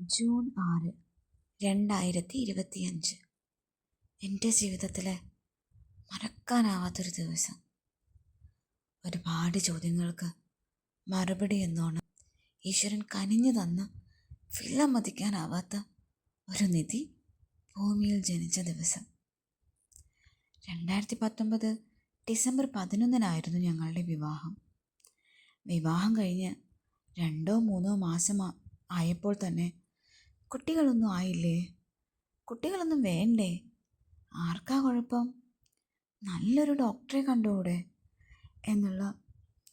June 6, 2025. എൻ്റെ ജീവിതത്തിലെ മറക്കാനാവാത്തൊരു ദിവസം. ഒരുപാട് ചോദ്യങ്ങൾക്ക് മറുപടി എന്നോണം ഈശ്വരൻ കനിഞ്ഞു തന്ന വിലമതിക്കാനാവാത്ത ഒരു നിധി ഭൂമിയിൽ ജനിച്ച ദിവസം. 2019 ഡിസംബർ 11 ഞങ്ങളുടെ വിവാഹം. വിവാഹം കഴിഞ്ഞ് 2-3 മാസം ആയപ്പോൾ തന്നെ കുട്ടികളൊന്നും ആയില്ലേ, കുട്ടികളൊന്നും വേണ്ടേ, ആർക്കാ കുഴപ്പം, നല്ലൊരു ഡോക്ടറെ കണ്ടുകൂടെ എന്നുള്ള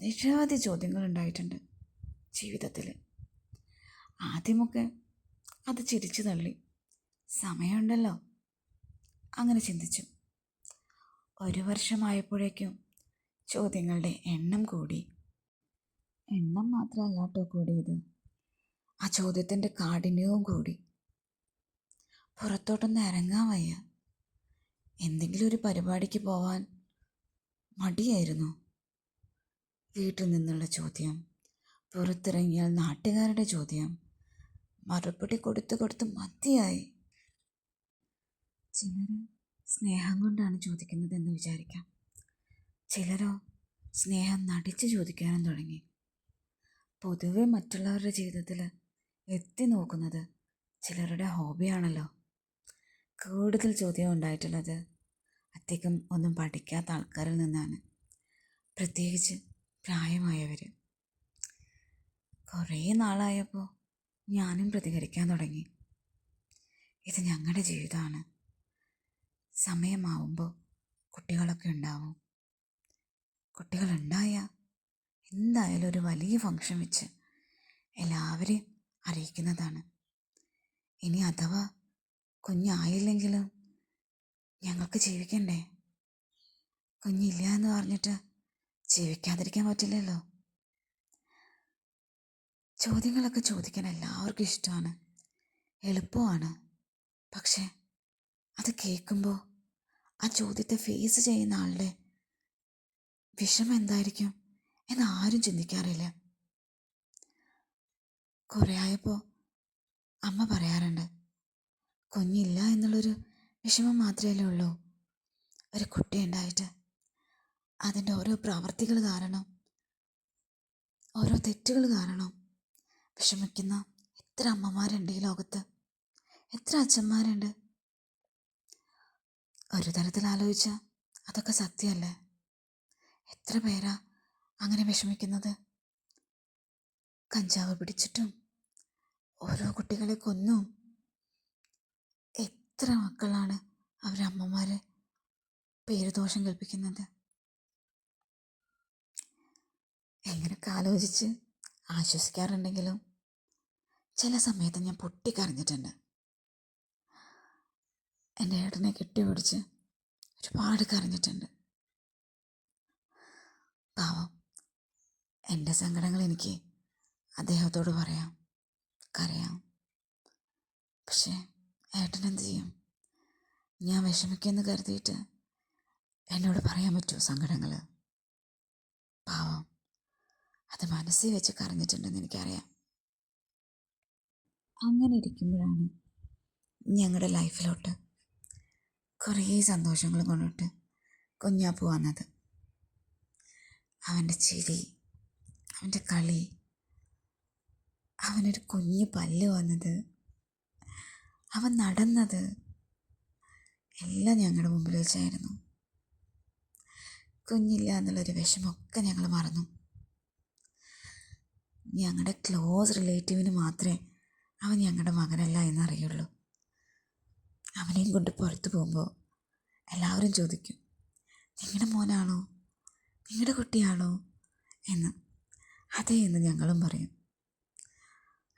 നിരവധി ചോദ്യങ്ങൾ ഉണ്ടായിട്ടുണ്ട് ജീവിതത്തിൽ. ആദ്യമൊക്കെ അത് ചിരിച്ചു തള്ളി. സമയമുണ്ടല്ലോ അങ്ങനെ ചിന്തിച്ചു. 1 വർഷമായപ്പോഴേക്കും ചോദ്യങ്ങളുടെ എണ്ണം കൂടി. എണ്ണം മാത്രമല്ല കേട്ടോ കൂടിയത്, ആ ചോദ്യത്തിൻ്റെ കാഠിന്യവും കൂടി. പുറത്തോട്ടൊന്നും ഇറങ്ങാൻ വയ്യ. എന്തെങ്കിലും ഒരു പരിപാടിക്ക് പോവാൻ മടിയായിരുന്നു. വീട്ടിൽ നിന്നുള്ള ചോദ്യം, പുറത്തിറങ്ങിയാൽ നാട്ടുകാരുടെ ചോദ്യം, മറുപടി കൊടുത്ത് മതിയായി. ചിലർ സ്നേഹം കൊണ്ടാണ് ചോദിക്കുന്നതെന്ന് വിചാരിക്കാം, ചിലരോ സ്നേഹം നടിച്ച് ചോദിക്കാനും തുടങ്ങി. പൊതുവെ മറ്റുള്ളവരുടെ ജീവിതത്തിൽ എത്തി നോക്കുന്നത് ചിലരുടെ ഹോബിയാണല്ലോ. കൂടുതൽ ചോദ്യം ഉണ്ടായിട്ടുള്ളത് അധികം ഒന്നും പഠിക്കാത്ത ആൾക്കാരിൽ നിന്നാണ്, പ്രത്യേകിച്ച് പ്രായമായവർ. കുറേ നാളായപ്പോൾ ഞാനും പ്രതികരിക്കാൻ തുടങ്ങി. ഇത് ഞങ്ങളുടെ ജീവിതമാണ്, സമയമാവുമ്പോൾ കുട്ടികളൊക്കെ ഉണ്ടാവും. കുട്ടികളുണ്ടായാൽ എന്തായാലും ഒരു വലിയ ഫംഗ്ഷൻ വെച്ച് എല്ലാവരെയും അറിയിക്കുന്നതാണ്. ഇനി അഥവാ കുഞ്ഞായില്ലെങ്കിലും ഞങ്ങൾക്ക് ജീവിക്കണ്ടേ. കുഞ്ഞില്ല എന്ന് പറഞ്ഞിട്ട് ജീവിക്കാതിരിക്കാൻ പറ്റില്ലല്ലോ. ചോദ്യങ്ങളൊക്കെ ചോദിക്കാൻ എല്ലാവർക്കും ഇഷ്ടമാണ്, എളുപ്പമാണ്. പക്ഷേ അത് കേൾക്കുമ്പോൾ ആ ചോദ്യത്തെ ഫേസ് ചെയ്യുന്ന ആളുടെ വിഷമം എന്തായിരിക്കും എന്ന് ആരും ചിന്തിക്കാറില്ല. കുറേ ആയപ്പോൾ അമ്മ പറയാറുണ്ട്, കുഞ്ഞില്ല എന്നുള്ളൊരു വിഷമം മാത്രമല്ലേ ഉള്ളൂ, ഒരു കുട്ടി ഉണ്ടായിട്ട് അതിൻ്റെ ഓരോ പ്രവർത്തികൾ കാരണം, ഓരോ തെറ്റുകൾ കാരണം വിഷമിക്കുന്ന എത്ര അമ്മമാരുണ്ട് ഈ ലോകത്ത്, എത്ര അച്ഛന്മാരുണ്ട്. ഒരു തരത്തിൽ ആലോചിച്ചാൽ അതൊക്കെ സത്യമല്ലേ. എത്ര പേരാ അങ്ങനെ വിഷമിക്കുന്നത്. കഞ്ചാവ് പിടിച്ചിട്ടും ഓരോ കുട്ടികളെ കൊന്നും എത്ര മക്കളാണ് അവരമ്മമാരെ പേരുദോഷം കൽപ്പിക്കുന്നത്. എങ്ങനെയൊക്കെ ആലോചിച്ച് ആശ്വസിക്കാറുണ്ടെങ്കിലും ചില സമയത്ത് ഞാൻ പൊട്ടിക്കരഞ്ഞിട്ടുണ്ട്. എൻ്റെ ഏട്ടനെ കെട്ടിപ്പിടിച്ച് ഒരുപാട് കരഞ്ഞിട്ടുണ്ട്. പാവം, എൻ്റെ സങ്കടങ്ങൾ എനിക്ക് അദ്ദേഹത്തോട് പറയാം, കരയാം. പക്ഷേ ഏട്ടനെന്ത് ചെയ്യും? ഞാൻ വിഷമിക്കുമെന്ന് കരുതിയിട്ട് എന്നോട് പറയാൻ പറ്റുമോ സങ്കടങ്ങൾ? പാവം, അത് മനസ്സിൽ വെച്ച് കരഞ്ഞിട്ടുണ്ടെന്ന് എനിക്കറിയാം. അങ്ങനെ ഇരിക്കുമ്പോഴാണ് ഞങ്ങളുടെ ലൈഫിലോട്ട് കുറേ സന്തോഷങ്ങൾ കൊണ്ടിട്ട് കുഞ്ഞാപ്പു വന്നത്. അവൻ്റെ ചിരി, അവൻ്റെ കളി, അവനൊരു കുഞ്ഞു പല്ല് വന്നത്, അവൻ നടന്നത് എല്ലാം ഞങ്ങളുടെ മുമ്പിൽ വെച്ചായിരുന്നു. കുഞ്ഞില്ല എന്നുള്ളൊരു വിഷമമൊക്കെ ഞങ്ങൾ മറന്നു. ഞങ്ങളുടെ ക്ലോസ് റിലേറ്റീവിന് മാത്രമേ അവൻ ഞങ്ങളുടെ മകനല്ല എന്നറിയുള്ളൂ. അവനെയും കൊണ്ട് പുറത്ത് പോകുമ്പോൾ എല്ലാവരും ചോദിക്കും, നിങ്ങളുടെ മോനാണോ, നിങ്ങളുടെ കുട്ടിയാണോ എന്ന്. അതേ എന്ന് ഞങ്ങളും പറയും.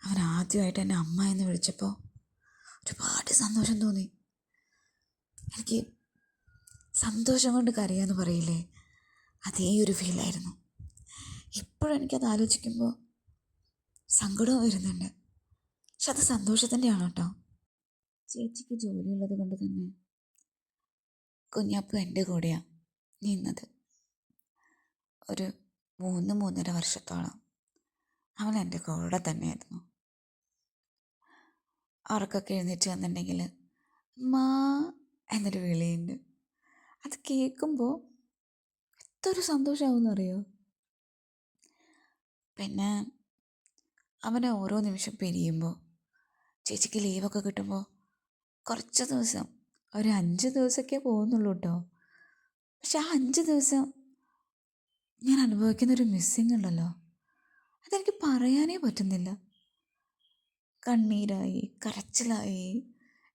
അവൻ ആദ്യമായിട്ട് എന്നെ അമ്മ എന്ന് വിളിച്ചപ്പോൾ ഒരുപാട് സന്തോഷം തോന്നി. എനിക്ക് സന്തോഷം കൊണ്ട് കരയാന്ന് പറയില്ലേ, അതേ ഒരു ഫീലായിരുന്നു. ഇപ്പോഴും എനിക്കത് ആലോചിക്കുമ്പോൾ സങ്കടവും വരുന്നുണ്ട്. പക്ഷെ അത് സന്തോഷത്തിൻ്റെയാണ് കേട്ടോ. ചേച്ചിക്ക് ജോലിയുള്ളത് കൊണ്ട് തന്നെ കുഞ്ഞാപ്പു എൻ്റെ കൂടെയാണ് നിന്നത്. ഒരു 3-3.5 വർഷത്തോളം അവൻ എൻ്റെ കൂടെ തന്നെയായിരുന്നു. ഉറക്കൊക്കെ എഴുന്നേറ്റ് വന്നിട്ടുണ്ടെങ്കിൽ മാ എന്നൊരു വിളിയുണ്ട്. അത് കേൾക്കുമ്പോൾ എത്തൊരു സന്തോഷമാവുമെന്നറിയോ. പിന്നെ അവനെ ഓരോ നിമിഷം പിരിയുമ്പോൾ, ചേച്ചിക്ക് ലീവൊക്കെ കിട്ടുമ്പോൾ കുറച്ച് ദിവസം, ഒരു 5 ദിവസമൊക്കെ പോകുന്നുള്ളൂ കേട്ടോ. പക്ഷെ ആ 5 ദിവസം ഞാൻ അനുഭവിക്കുന്നൊരു മിസ്സിങ് ഉണ്ടല്ലോ, അതെനിക്ക് പറയാനേ പറ്റുന്നില്ല. കണ്ണീരായി, കരച്ചിലായി.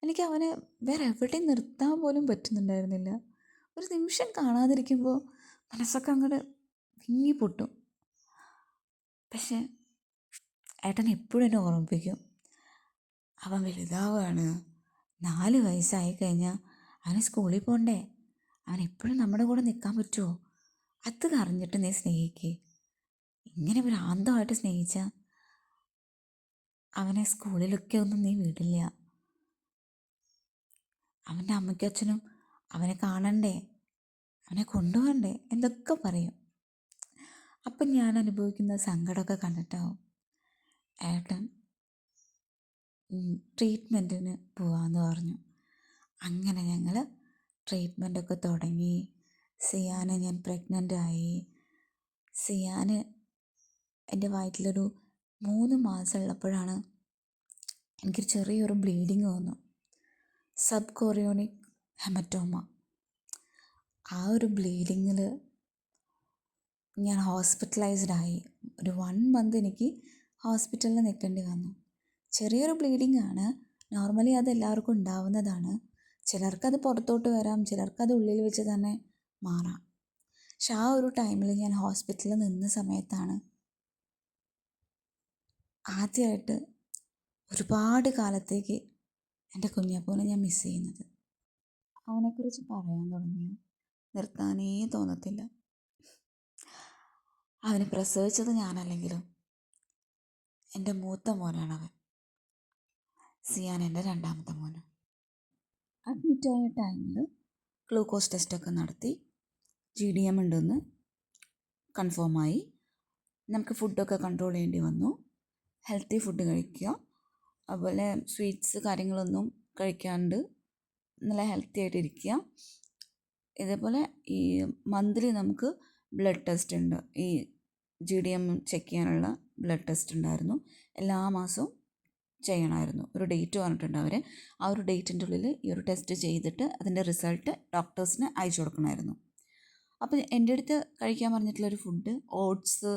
എനിക്ക് അവനെ വേറെ എവിടെയും നിർത്താൻ പോലും പറ്റുന്നുണ്ടായിരുന്നില്ല. ഒരു നിമിഷം കാണാതിരിക്കുമ്പോൾ മനസ്സൊക്കെ അങ്ങോട്ട് വിങ്ങി പൊട്ടും. പക്ഷെ ഏട്ടൻ എപ്പോഴും എന്നെ ഓർമ്മിപ്പിക്കും, അവൻ വലുതാവുകയാണ്, 4 വയസ്സായി കഴിഞ്ഞാൽ അവന് സ്കൂളിൽ പോകണ്ടേ, അവൻ എപ്പോഴും നമ്മുടെ കൂടെ നിൽക്കാൻ പറ്റുമോ, അത് അറിഞ്ഞിട്ട് നീ സ്നേഹിക്കേ. ഇങ്ങനെ ഭ്രാന്തമായിട്ട് സ്നേഹിച്ചാൽ അവനെ സ്കൂളിലൊക്കെ ഒന്നും നീ വിടില്ല. അവൻ്റെ അമ്മയ്ക്കും അച്ഛനും അവനെ കാണണ്ടേ, അവനെ കൊണ്ടുപോകണ്ടേ, എന്തൊക്കെ പറയും. അപ്പം ഞാൻ അനുഭവിക്കുന്ന സങ്കടമൊക്കെ കണ്ടിട്ടാവും ഏട്ടൻ ട്രീറ്റ്മെൻറ്റിന് പോവാമെന്ന് പറഞ്ഞു. അങ്ങനെ ഞങ്ങൾ ട്രീറ്റ്മെൻറ്റൊക്കെ തുടങ്ങി. സിയാനെ ഞാൻ പ്രഗ്നൻ്റായി. സിയാന് എൻ്റെ വയറ്റിലൊരു 3 മാസമുള്ളപ്പോഴാണ് എനിക്കൊരു ചെറിയൊരു ബ്ലീഡിങ് വന്നു. Sub chorionic haematoma. ആ ഒരു ബ്ലീഡിങ്ങിൽ ഞാൻ ഹോസ്പിറ്റലൈസ്ഡായി. ഒരു 1 മന്ത് എനിക്ക് ഹോസ്പിറ്റലിൽ നിൽക്കേണ്ടി വന്നു. ചെറിയൊരു ബ്ലീഡിങ് ആണ്, നോർമലി അത് എല്ലാവർക്കും ഉണ്ടാവുന്നതാണ്. ചിലർക്കത് പുറത്തോട്ട് വരാം, ചിലർക്കത് ഉള്ളിൽ വെച്ച് തന്നെ മാറാം. പക്ഷെ ആ ഒരു ടൈമിൽ ഞാൻ ഹോസ്പിറ്റലിൽ നിന്ന സമയത്താണ് ആദ്യമായിട്ട് ഒരുപാട് കാലത്തേക്ക് എൻ്റെ കുഞ്ഞപ്പൂനെ ഞാൻ മിസ് ചെയ്യുന്നത്. അവനെക്കുറിച്ച് പറയാൻ തുടങ്ങിയ നിർത്താനേ തോന്നത്തില്ല. അവനെ പ്രസവിച്ചത് ഞാനല്ലെങ്കിലും എൻ്റെ മൂത്ത മോനാണവൻ. സിയാൻ എൻ്റെ 2ാമത്തെ മോന്. അഡ്മിറ്റായ ടൈമിൽ ഗ്ലൂക്കോസ് ടെസ്റ്റൊക്കെ നടത്തി GDM ഉണ്ടെന്ന് കൺഫേമായി. നമുക്ക് ഫുഡൊക്കെ കൺട്രോൾ ചെയ്യേണ്ടി വന്നു. ഹെൽത്തി ഫുഡ് കഴിക്കുക, അതുപോലെ സ്വീറ്റ്സ് കാര്യങ്ങളൊന്നും കഴിക്കാണ്ട് നല്ല ഹെൽത്തി ആയിട്ടിരിക്കുക. ഇതേപോലെ ഈ മന്ത്ലി നമുക്ക് ബ്ലഡ് ടെസ്റ്റ് ഉണ്ട്, ഈ GDM ചെക്ക് ചെയ്യാനുള്ള ബ്ലഡ് ടെസ്റ്റ് ഉണ്ടായിരുന്നു. എല്ലാ മാസവും ചെയ്യണമായിരുന്നു. ഒരു ഡേറ്റ് പറഞ്ഞിട്ടുണ്ട് അവർ. ആ ഒരു ഡേറ്റിൻ്റെ ഉള്ളിൽ ഈ ഒരു ടെസ്റ്റ് ചെയ്തിട്ട് അതിൻ്റെ റിസൾട്ട് ഡോക്ടേഴ്സിന് അയച്ചു കൊടുക്കണമായിരുന്നു. അപ്പോൾ എൻ്റെ അടുത്ത് കഴിക്കാൻ പറഞ്ഞിട്ടുള്ളൊരു ഫുഡ് ഓട്സ്,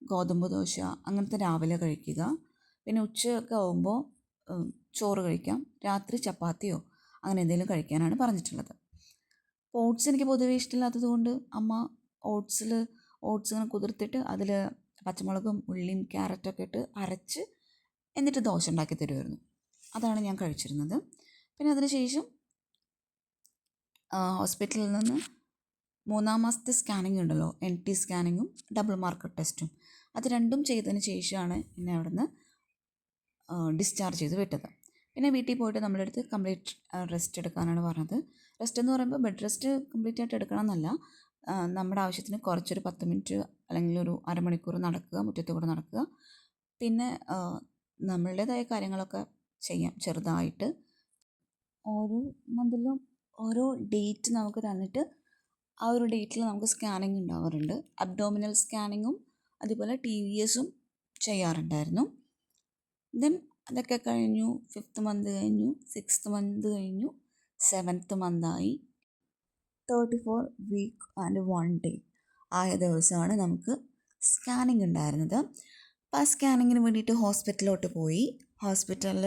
ഗോതമ്പ് ദോശ അങ്ങനത്തെ രാവിലെ കഴിക്കുക. പിന്നെ ഉച്ചയൊക്കെ ആകുമ്പോൾ ചോറ് കഴിക്കാം, രാത്രി ചപ്പാത്തിയോ അങ്ങനെ എന്തെങ്കിലും കഴിക്കാനാണ് പറഞ്ഞിട്ടുള്ളത്. ഓട്സ് എനിക്ക് പൊതുവേ ഇഷ്ടമില്ലാത്തത് കൊണ്ട് അമ്മ ഓട്സ് ഇങ്ങനെ കുതിർത്തിട്ട് അതിൽ പച്ചമുളകും ഉള്ളിയും ക്യാരറ്റൊക്കെ ഇട്ട് അരച്ച് എന്നിട്ട് ദോശ ഉണ്ടാക്കി തരുമായിരുന്നു. അതാണ് ഞാൻ കഴിച്ചിരുന്നത്. പിന്നെ അതിന് ശേഷം ഹോസ്പിറ്റലിൽ നിന്ന് 3-ാം മാസത്തെ സ്കാനിങ് ഉണ്ടല്ലോ, NT സ്കാനിങ്ങും ഡബിൾ മാർക്കർ ടെസ്റ്റും, അത് രണ്ടും ചെയ്തതിന് ശേഷമാണ് എന്നെ അവിടെ നിന്ന് ഡിസ്ചാർജ് ചെയ്ത് വിട്ടത്. പിന്നെ വീട്ടിൽ പോയിട്ട് നമ്മുടെ അടുത്ത് കംപ്ലീറ്റ് റെസ്റ്റ് എടുക്കാനാണ് പറഞ്ഞത്. റെസ്റ്റ് എന്ന് പറയുമ്പോൾ ബെഡ് റെസ്റ്റ് കംപ്ലീറ്റ് ആയിട്ട് എടുക്കണം എന്നല്ല, നമ്മുടെ ആവശ്യത്തിന് കുറച്ചൊരു 10 മിനിറ്റ് അല്ലെങ്കിൽ ഒരു അരമണിക്കൂർ നടക്കുക, മുറ്റത്ത് കൂടെ നടക്കുക. പിന്നെ നമ്മളുടേതായ കാര്യങ്ങളൊക്കെ ചെയ്യാം ചെറുതായിട്ട്. ഓരോ മന്തിലും ഓരോ ഡേറ്റ് നമുക്ക് തന്നിട്ട് ആ ഒരു ഡേറ്റിൽ നമുക്ക് സ്കാനിങ് ഉണ്ടാവാറുണ്ട്. അബ്ഡോമിനൽ സ്കാനിങ്ങും അതുപോലെ TVSഉം ചെയ്യാറുണ്ടായിരുന്നു. ദെൻ അതൊക്കെ കഴിഞ്ഞു. 5th മന്ത് കഴിഞ്ഞു, 6th മന്ത് കഴിഞ്ഞു, 7th മന്തായി. 34 വീക്ക് ആൻഡ് 1 ഡേ ആയ ദിവസമാണ് നമുക്ക് സ്കാനിങ് ഉണ്ടായിരുന്നത്. അപ്പോൾ ആ സ്കാനിങ്ങിന് വേണ്ടിയിട്ട് ഹോസ്പിറ്റലിലോട്ട് പോയി. ഹോസ്പിറ്റലിൽ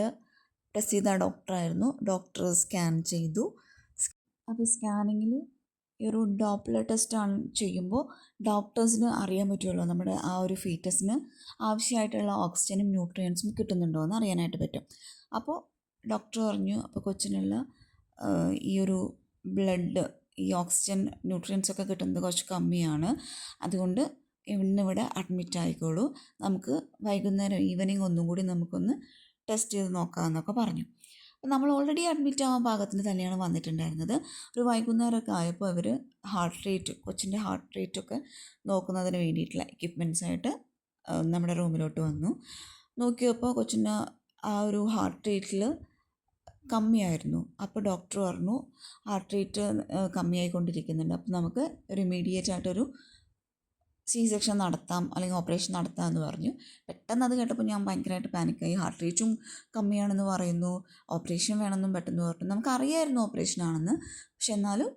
പ്രസീത ഡോക്ടറായിരുന്നു. ഡോക്ടർ സ്കാൻ ചെയ്തു. അപ്പോൾ സ്കാനിങ്ങിൽ ഈ ഒരു ഡോപ്ലർ ടെസ്റ്റാണ് ചെയ്യുമ്പോൾ ഡോക്ടേഴ്സിന് അറിയാൻ പറ്റുമല്ലോ നമ്മുടെ ആ ഒരു ഫീറ്റസിന് ആവശ്യമായിട്ടുള്ള ഓക്സിജനും ന്യൂട്രിയൻസും കിട്ടുന്നുണ്ടോ എന്ന് അറിയാനായിട്ട് പറ്റും. അപ്പോൾ ഡോക്ടർ പറഞ്ഞു, അപ്പോൾ കൊച്ചിനുള്ള ഈ ഒരു ബ്ലഡ്, ഈ ഓക്സിജൻ ന്യൂട്രിയൻസൊക്കെ കിട്ടുന്നത് കുറച്ച് കമ്മിയാണ്, അതുകൊണ്ട് ഇന്നിവിടെ അഡ്മിറ്റ് ആയിക്കോളൂ, നമുക്ക് വൈകുന്നേരം ഈവനിങ് ഒന്നും കൂടി നമുക്കൊന്ന് ടെസ്റ്റ് ചെയ്ത് നോക്കാമെന്നൊക്കെ പറഞ്ഞു. അപ്പോൾ നമ്മൾ ഓൾറെഡി അഡ്മിറ്റ് ആവാൻ പാകത്തിന് തന്നെയാണ് വന്നിട്ടുണ്ടായിരുന്നത്. ഒരു വൈകുന്നേരമൊക്കെ ആയപ്പോൾ അവർ കൊച്ചിൻ്റെ ഹാർട്ട് റേറ്റൊക്കെ നോക്കുന്നതിന് വേണ്ടിയിട്ടുള്ള എക്യുപ്മെൻറ്റ്സായിട്ട് നമ്മുടെ റൂമിലോട്ട് വന്നു. നോക്കിയപ്പോൾ കൊച്ചിന് ആ ഒരു ഹാർട്ട് റേറ്റിൽ കമ്മിയായിരുന്നു. അപ്പോൾ ഡോക്ടർ പറഞ്ഞു ഹാർട്ട് റേറ്റ് കമ്മിയായിക്കൊണ്ടിരിക്കുന്നുണ്ട്, അപ്പോൾ നമുക്ക് ഒരു ഇമ്മീഡിയറ്റ് ആയിട്ടൊരു സെക്ഷൻ നടത്താം അല്ലെങ്കിൽ ഓപ്പറേഷൻ നടത്താം എന്ന് പറഞ്ഞു. പെട്ടെന്ന് അത് കേട്ടപ്പോൾ ഞാൻ ഭയങ്കരമായിട്ട് പാനിക്കായി. ഹാർട്ട് റേറ്റും കമ്മിയാണെന്ന് പറയുന്നു, ഓപ്പറേഷൻ വേണമെന്നും പെട്ടെന്ന് പറഞ്ഞു. നമുക്കറിയായിരുന്നു ഓപ്പറേഷൻ ആണെന്ന്, പക്ഷെ എന്നാലും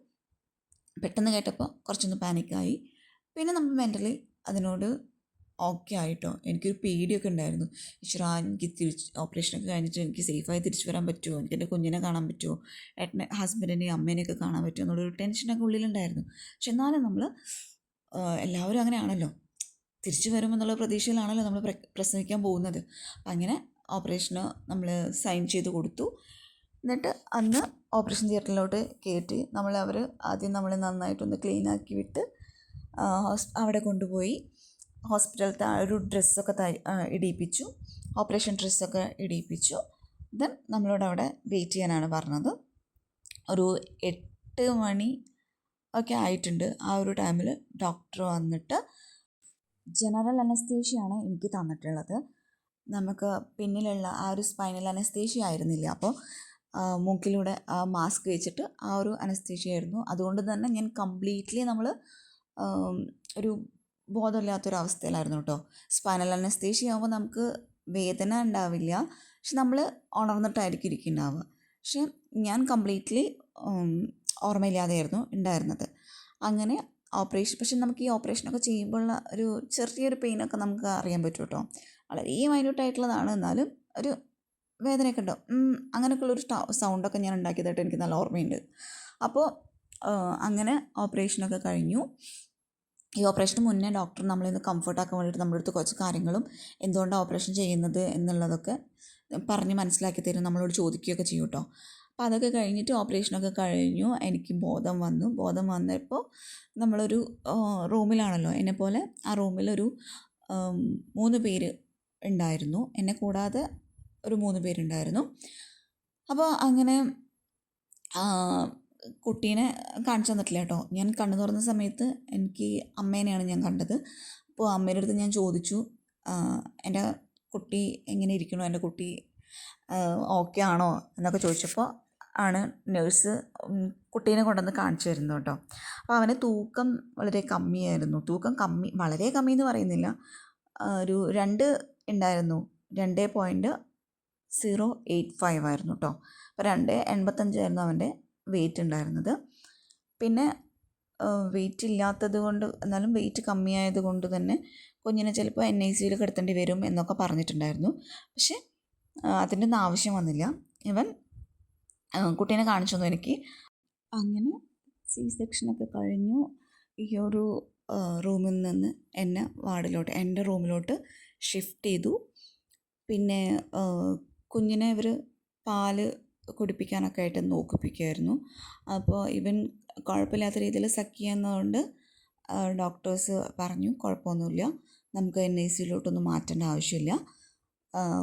പെട്ടെന്ന് കേട്ടപ്പോൾ കുറച്ചൊന്ന് പാനിക്കായി. പിന്നെ നമ്മൾ മെൻ്റലി അതിനോട് ഓക്കെ ആയിട്ടോ. എനിക്കൊരു പേടിയൊക്കെ ഉണ്ടായിരുന്നു. ഈശ്വരാ, എനിക്ക് ഓപ്പറേഷനൊക്കെ കഴിഞ്ഞിട്ട് എനിക്ക് സേഫായി തിരിച്ചു വരാൻ പറ്റുമോ, എനിക്ക് എൻ്റെ കുഞ്ഞിനെ കാണാൻ പറ്റുമോ, ഏട്ടനെ ഹസ്ബൻഡിനെയും അമ്മേനെയൊക്കെ കാണാൻ പറ്റുമോ എന്നുള്ളൊരു ടെൻഷനൊക്കെ ഉള്ളിലുണ്ടായിരുന്നു. പക്ഷെ എന്നാലും നമ്മൾ എല്ലാവരും അങ്ങനെയാണല്ലോ, തിരിച്ചു വരുമെന്നുള്ള പ്രതീക്ഷയിലാണല്ലോ നമ്മൾ പ്രസവിക്കാൻ പോകുന്നത്. അപ്പം അങ്ങനെ ഓപ്പറേഷന് നമ്മൾ സൈൻ ചെയ്ത് കൊടുത്തു. എന്നിട്ട് അന്ന് ഓപ്പറേഷൻ തിയേറ്ററിലോട്ട് കയറ്റി അവർ ആദ്യം നമ്മൾ നന്നായിട്ടൊന്ന് ക്ലീനാക്കി വിട്ട് അവിടെ കൊണ്ടുപോയി ഹോസ്പിറ്റലത്തെ ഒരു ഡ്രസ്സൊക്കെ ഇടിയിപ്പിച്ചു, ഓപ്പറേഷൻ ഡ്രസ്സൊക്കെ ഇടിയിപ്പിച്ചു. ദെൻ നമ്മളോട് അവിടെ വെയിറ്റ് ചെയ്യാനാണ് പറഞ്ഞത്. ഒരു 8 മണി ഒക്കെ ആയിട്ടുണ്ട്. ആ ഒരു ടൈമിൽ ഡോക്ടർ വന്നിട്ട് ജനറൽ അനസ്തേഷ്യയാണ് എനിക്ക് തന്നിട്ടുള്ളത്. നമുക്ക് പിന്നിലുള്ള ആ ഒരു സ്പൈനൽ അനസ്തേഷ്യ ആയിരുന്നില്ല. അപ്പോൾ മൂക്കിലൂടെ ആ മാസ്ക് വെച്ചിട്ട് ആ ഒരു അനസ്തേഷ്യ ആയിരുന്നു. അതുകൊണ്ട് തന്നെ ഞാൻ കംപ്ലീറ്റ്ലി ഒരു ബോധമില്ലാത്തൊരവസ്ഥയിലായിരുന്നു കേട്ടോ. സ്പൈനൽ അനസ്തേഷ്യ ആകുമ്പോൾ നമുക്ക് വേദന ഉണ്ടാവില്ല, പക്ഷെ നമ്മൾ ഉണർന്നിട്ടായിരിക്കും ഇരിക്കുന്നുണ്ടാവുക. പക്ഷെ ഞാൻ കംപ്ലീറ്റ്ലി ഓർമ്മയില്ലാതെയായിരുന്നു ഉണ്ടായിരുന്നത്. അങ്ങനെ ഓപ്പറേഷൻ, പക്ഷെ നമുക്ക് ഈ ഓപ്പറേഷനൊക്കെ ചെയ്യുമ്പോഴുള്ള ഒരു ചെറിയൊരു പെയിനൊക്കെ നമുക്ക് അറിയാൻ പറ്റും കേട്ടോ. വളരെ മൈന്യൂട്ടായിട്ടുള്ളതാണ്, എന്നാലും ഒരു വേദനയൊക്കെ ഉണ്ടാവും. അങ്ങനെയൊക്കെയുള്ളൊരു സൗണ്ടൊക്കെ ഞാൻ ഉണ്ടാക്കിയതായിട്ട് എനിക്ക് നല്ല ഓർമ്മയുണ്ട്. അപ്പോൾ അങ്ങനെ ഓപ്പറേഷനൊക്കെ കഴിഞ്ഞു. ഈ ഓപ്പറേഷന് മുന്നേ ഡോക്ടർ നമ്മളിന്ന് കംഫർട്ടാക്കാൻ വേണ്ടിയിട്ട് നമ്മുടെ അടുത്ത് കുറച്ച് കാര്യങ്ങളും എന്തുകൊണ്ടാണ് ഓപ്പറേഷൻ ചെയ്യുന്നത് എന്നുള്ളതൊക്കെ പറഞ്ഞ് മനസ്സിലാക്കി തരും, നമ്മളോട് ചോദിക്കുകയൊക്കെ ചെയ്യും കേട്ടോ. അപ്പോൾ അതൊക്കെ കഴിഞ്ഞിട്ട് ഓപ്പറേഷനൊക്കെ കഴിഞ്ഞു. എനിക്ക് ബോധം വന്നപ്പോൾ നമ്മളൊരു റൂമിലാണല്ലോ, എന്നെപ്പോലെ ആ റൂമിലൊരു 3 പേര് ഉണ്ടായിരുന്നു. എന്നെ കൂടാതെ ഒരു 3 പേരുണ്ടായിരുന്നു. അപ്പോൾ അങ്ങനെ കുട്ടീനെ കാണിച്ചു തന്നിട്ടില്ല കേട്ടോ. ഞാൻ കണ്ണു തുറന്ന സമയത്ത് എനിക്ക് അമ്മേനെയാണ് ഞാൻ കണ്ടത്. അപ്പോൾ അമ്മേൻ്റെ അടുത്ത് ഞാൻ ചോദിച്ചു, എൻ്റെ കുട്ടി എങ്ങനെ ഇരിക്കണോ, എൻ്റെ കുട്ടി ഓക്കെ ആണോ എന്നൊക്കെ ചോദിച്ചപ്പോൾ ആണ് നേഴ്സ് കുട്ടീനെ കൊണ്ടുവന്ന് കാണിച്ചു തരുന്നത് കേട്ടോ. അപ്പോൾ അവന് തൂക്കം വളരെ കമ്മിയായിരുന്നു. വളരെ കമ്മി എന്ന് പറയുന്നില്ല, ഒരു 2 ഉണ്ടായിരുന്നു. 2.085 ആയിരുന്നു കേട്ടോ. അപ്പോൾ 2.85 ആയിരുന്നു അവൻ്റെ വെയിറ്റ് ഉണ്ടായിരുന്നത്. പിന്നെ വെയിറ്റ് ഇല്ലാത്തത് കൊണ്ട്, എന്നാലും വെയിറ്റ് കമ്മിയായത് കൊണ്ട് തന്നെ കുഞ്ഞിനെ ചിലപ്പോൾ NICUയിൽ കിടത്തേണ്ടി വരും എന്നൊക്കെ പറഞ്ഞിട്ടുണ്ടായിരുന്നു. പക്ഷേ അതിൻ്റെ ഒന്നും ആവശ്യം വന്നില്ല. ഇവൻ കുട്ടീനെ കാണിച്ചു തന്നു എനിക്ക്. അങ്ങനെ സെക്ഷനൊക്കെ കഴിഞ്ഞു. ഈ ഒരു റൂമിൽ നിന്ന് എന്നെ എൻ്റെ റൂമിലോട്ട് ഷിഫ്റ്റ് ചെയ്തു. പിന്നെ കുഞ്ഞിനെ ഇവർ പാല് കുടിപ്പിക്കാനൊക്കെ ആയിട്ട് നോക്കിപ്പിക്കുമായിരുന്നു. അപ്പോൾ ഇവൻ കുഴപ്പമില്ലാത്ത രീതിയിൽ സക്ക് ചെയ്യുന്നതുകൊണ്ട് ഡോക്ടേഴ്സ് പറഞ്ഞു കുഴപ്പമൊന്നുമില്ല, നമുക്ക് NICUയിലോട്ടൊന്നും മാറ്റേണ്ട ആവശ്യമില്ല,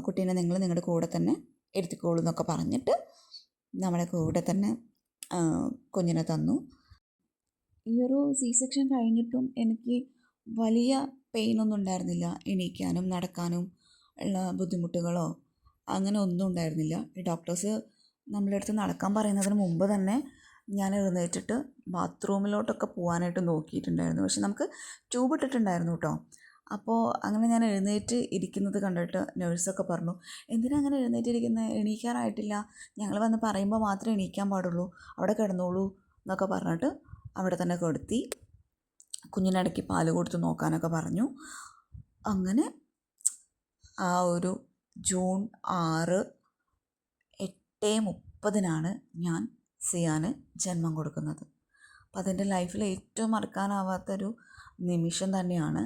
കുട്ടീനെ നിങ്ങൾ നിങ്ങളുടെ കൂടെ തന്നെ എടുത്തിക്കോളൂ എന്നൊക്കെ പറഞ്ഞിട്ട് നമ്മുടെ കൂടെ തന്നെ കുഞ്ഞിനെ തന്നു. ഈ ഒരു സെക്ഷൻ കഴിഞ്ഞിട്ടും എനിക്ക് വലിയ പെയിനൊന്നും ഉണ്ടായിരുന്നില്ല. എണീക്കാനും നടക്കാനും ഉള്ള ബുദ്ധിമുട്ടുകളോ അങ്ങനെ ഒന്നും ഉണ്ടായിരുന്നില്ല. ഈ ഡോക്ടേഴ്സ് നമ്മളുടെ അടുത്ത് നടക്കാൻ പറയുന്നതിന് മുമ്പ് തന്നെ ഞാൻ എഴുന്നേറ്റിട്ട് ബാത്റൂമിലോട്ടൊക്കെ പോകാനായിട്ട് നോക്കിയിട്ടുണ്ടായിരുന്നു. പക്ഷെ നമുക്ക് ട്യൂബ് ഇട്ടിട്ടുണ്ടായിരുന്നു കേട്ടോ. അപ്പോൾ അങ്ങനെ ഞാൻ എഴുന്നേറ്റ് ഇരിക്കുന്നത് കണ്ടിട്ട് നേഴ്സൊക്കെ പറഞ്ഞു, എന്തിനാ അങ്ങനെ എഴുന്നേറ്റിരിക്കുന്നത്, എണീക്കാറായിട്ടില്ല, ഞങ്ങൾ വന്ന് പറയുമ്പോൾ മാത്രമേ എണീക്കാൻ പാടുള്ളൂ, അവിടെ കിടന്നോളൂ എന്നൊക്കെ പറഞ്ഞിട്ട് അവിടെ തന്നെ കിടത്തി. കുഞ്ഞിനിടയ്ക്ക് പാല് കൊടുത്ത് നോക്കാനൊക്കെ പറഞ്ഞു. അങ്ങനെ ആ ഒരു ജൂൺ 6 8:30 ഞാൻ സിയാന് ജന്മം കൊടുക്കുന്നത്. അപ്പം അതെൻ്റെ ലൈഫിൽ ഏറ്റവും മറക്കാനാവാത്തൊരു നിമിഷം തന്നെയാണ്.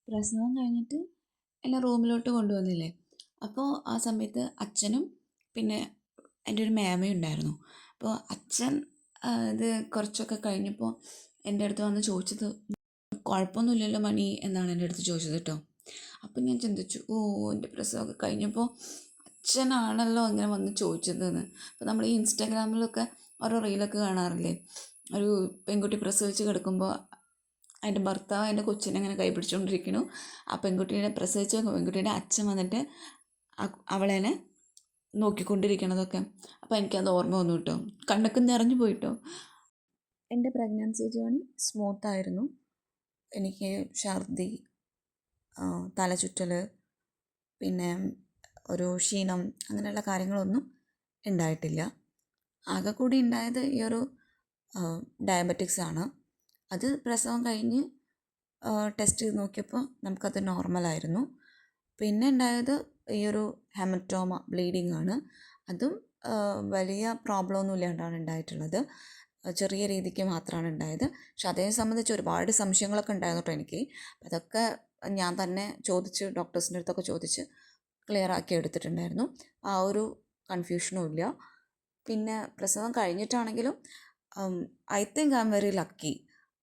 പ്രസവം കഴിഞ്ഞിട്ട് എന്നെ റൂമിലോട്ട് കൊണ്ടുവന്നില്ലേ, അപ്പോൾ ആ സമയത്ത് അച്ഛനും പിന്നെ എൻ്റെ ഒരു മേമയും ഉണ്ടായിരുന്നു. അപ്പോൾ അച്ഛൻ ഇത് കുറച്ചൊക്കെ കഴിഞ്ഞപ്പോൾ എൻ്റെ അടുത്ത് വന്ന് ചോദിച്ചത്, കുഴപ്പമൊന്നുമില്ലല്ലോ മണി എന്നാണ് എൻ്റെ അടുത്ത് ചോദിച്ചത് കേട്ടോ. അപ്പം ഞാൻ ചിന്തിച്ചു, എൻ്റെ പ്രസവമൊക്കെ കഴിഞ്ഞപ്പോൾ അച്ഛനാണല്ലോ ഇങ്ങനെ വന്ന് ചോദിച്ചതെന്ന്. അപ്പോൾ നമ്മൾ ഈ ഇൻസ്റ്റാഗ്രാമിലൊക്കെ ഓരോ റീലൊക്കെ കാണാറില്ലേ, ഒരു പെൺകുട്ടി പ്രസവിച്ച് കിടക്കുമ്പോൾ അതിൻ്റെ ഭർത്താവ് അതിൻ്റെ കൊച്ചിനെ അങ്ങനെ കൈ പിടിച്ചുകൊണ്ടിരിക്കുന്നു, ആ പെൺകുട്ടീനെ പ്രസവിച്ച പെൺകുട്ടിയുടെ അച്ഛൻ വന്നിട്ട് അവളെ നോക്കിക്കൊണ്ടിരിക്കണതൊക്കെ. അപ്പോൾ എനിക്കത് ഓർമ്മ വന്നു കേട്ടോ, കണ്ണൊക്കെ നിറഞ്ഞു പോയിട്ടോ. എൻ്റെ പ്രഗ്നൻസി ജേണി സ്മൂത്തായിരുന്നു. എനിക്ക് ഛർദി, തലചുറ്റൽ, പിന്നെ ഒരു ക്ഷീണം, അങ്ങനെയുള്ള കാര്യങ്ങളൊന്നും ഉണ്ടായിട്ടില്ല. ആകെ കൂടി ഉണ്ടായത് ഈ ഒരു ഡയബറ്റിക്സ് ആണ്. അത് പ്രസവം കഴിഞ്ഞ് ടെസ്റ്റ് ചെയ്ത് നോക്കിയപ്പോൾ നമുക്കത് നോർമലായിരുന്നു. പിന്നെ ഉണ്ടായത് ഈ ഒരു ഹെമറ്റോമ, ബ്ലീഡിങ് ആണ്. അതും വലിയ പ്രോബ്ലം ഒന്നും ഇല്ലാണ്ടാണ് ഉണ്ടായിട്ടുള്ളത്. ചെറിയ രീതിക്ക് മാത്രമാണ് ഉണ്ടായത്. പക്ഷെ അതേ സംബന്ധിച്ച് ഒരുപാട് സംശയങ്ങളൊക്കെ ഉണ്ടായിരുന്നു കേട്ടോ എനിക്ക്. അതൊക്കെ ഞാൻ തന്നെ ചോദിച്ച്, ഡോക്ടേഴ്സിൻ്റെ അടുത്തൊക്കെ ചോദിച്ച് ക്ലിയർ ആക്കി എടുത്തിട്ടുണ്ടായിരുന്നു. ആ ഒരു കൺഫ്യൂഷനും ഇല്ല. പിന്നെ പ്രസവം കഴിഞ്ഞിട്ടാണെങ്കിലും I think I am very lucky.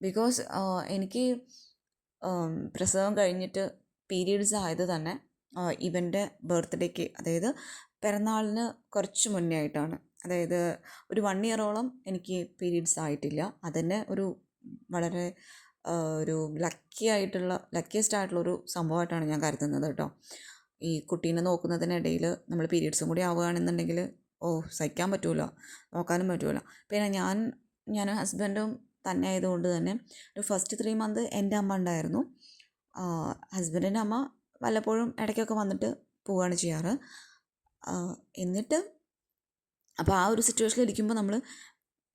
Because എനിക്ക് പ്രസവം കഴിഞ്ഞിട്ട് പീരീഡ്സ് ആയത് തന്നെ ഇവൻ്റെ ബർത്ത്ഡേക്ക്, അതായത് പിറന്നാളിന് കുറച്ച് മുന്നേ ആയിട്ടാണ്. അതായത് ഒരു 1 ഇയറോളം എനിക്ക് പീരീഡ്സ് ആയിട്ടില്ല. അതുതന്നെ ഒരു വളരെ ഒരു ലക്കിയസ്റ്റ് ആയിട്ടുള്ളൊരു സംഭവമായിട്ടാണ് ഞാൻ കരുതുന്നത് കേട്ടോ. ഈ കുട്ടീനെ നോക്കുന്നതിനിടയിൽ നമ്മൾ പീരീഡ്സും കൂടി ആവുകയാണെന്നുണ്ടെങ്കിൽ സഹിക്കാൻ പറ്റുമല്ലോ, നോക്കാനും പറ്റുമല്ലോ. പിന്നെ ഞാനും ഹസ്ബൻഡും തന്നെ ആയതുകൊണ്ട് തന്നെ ഒരു ഫസ്റ്റ് 3 മന്ത് എൻ്റെ അമ്മ ഉണ്ടായിരുന്നു. ഹസ്ബൻഡിൻ്റെ അമ്മ വല്ലപ്പോഴും ഇടയ്ക്കൊക്കെ വന്നിട്ട് പോവുകയാണ് ചെയ്യാറ്. എന്നിട്ട് അപ്പോൾ ആ ഒരു സിറ്റുവേഷനിൽ ഇരിക്കുമ്പോൾ നമ്മൾ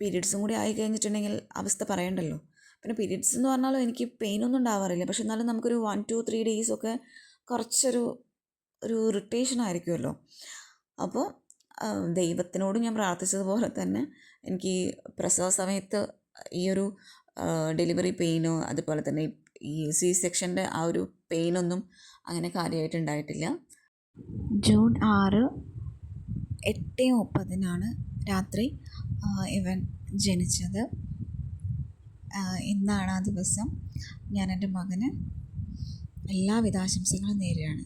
പീരീഡ്സും കൂടി ആയി കഴിഞ്ഞിട്ടുണ്ടെങ്കിൽ അവസ്ഥ പറയണ്ടല്ലോ. പിന്നെ പീരീഡ്സ് എന്ന് പറഞ്ഞാലും എനിക്ക് പെയിനൊന്നും ഉണ്ടാവാറില്ല. പക്ഷെ എന്നാലും നമുക്കൊരു 1 to 3 ഡേയ്സൊക്കെ കുറച്ചൊരു ഇറിറ്റേഷൻ ആയിരിക്കുമല്ലോ. അപ്പോൾ ദൈവത്തിനോട് ഞാൻ പ്രാർത്ഥിച്ചതുപോലെ തന്നെ എനിക്ക് പ്രസവ സമയത്ത് ഈ ഒരു ഡെലിവറി പെയിനോ അതുപോലെ തന്നെ ഈ സെക്ഷൻ്റെ ആ ഒരു പെയിനൊന്നും അങ്ങനെ കാര്യമായിട്ടുണ്ടായിട്ടില്ല. ജൂൺ 6, 8:30 രാത്രി ഇവൻ ജനിച്ചത്. ഇന്നാണ് ആ ദിവസം. ഞാൻ എൻ്റെ മകന് എല്ലാവിധ ആശംസകളും നേരുകയാണ്.